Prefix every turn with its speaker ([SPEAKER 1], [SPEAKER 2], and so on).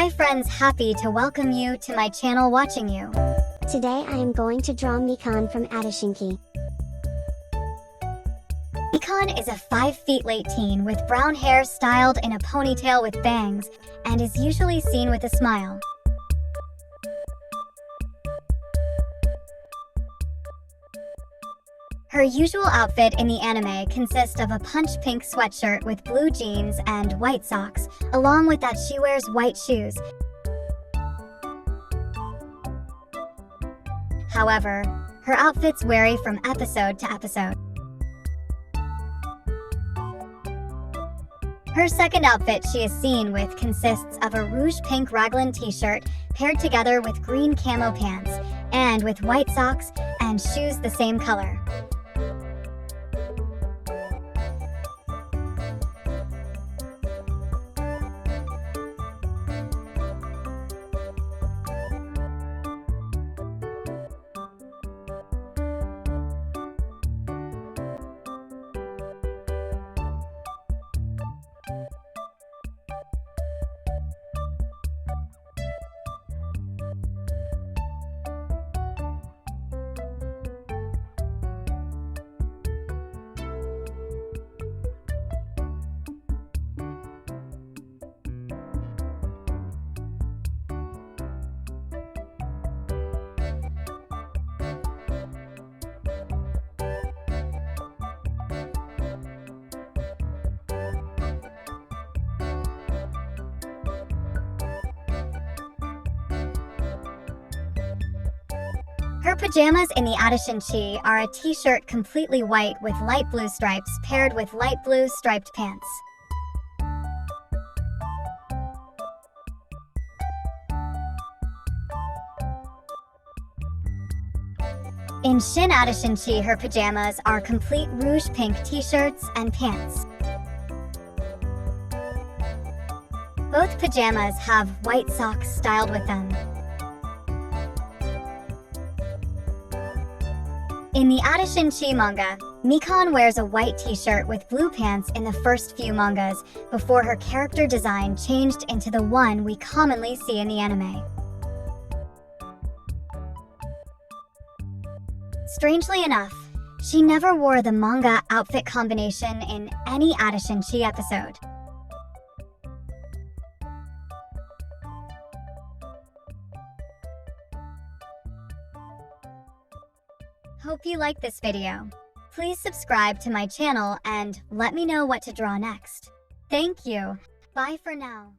[SPEAKER 1] Hi friends, happy to welcome you to my channel watching you.
[SPEAKER 2] Today I am going to draw Mikan from Atashinchi.
[SPEAKER 1] Mikan is a 5 feet late teen with brown hair styled in a ponytail with bangs and is usually seen with a smile. Her usual outfit in the anime consists of a punch pink sweatshirt with blue jeans and white socks. Along with that, she wears white shoes. However, her outfits vary from episode to episode. Her second outfit she is seen with consists of a rouge pink raglan t-shirt paired together with green camo pants and with white socks and shoes the same color. Her pajamas in the Atashinchi are a t-shirt completely white with light blue stripes paired with light blue striped pants. In Shin Atashinchi, her pajamas are complete rouge pink t-shirts and pants. Both pajamas have white socks styled with them. In the Atashinchi manga, Mikan wears a white t-shirt with blue pants in the first few mangas before her character design changed into the one we commonly see in the anime. Strangely enough, she never wore the manga outfit combination in any Atashinchi episode. Hope you like this video. Please subscribe to my channel and let me know what to draw next. Thank you. Bye for now.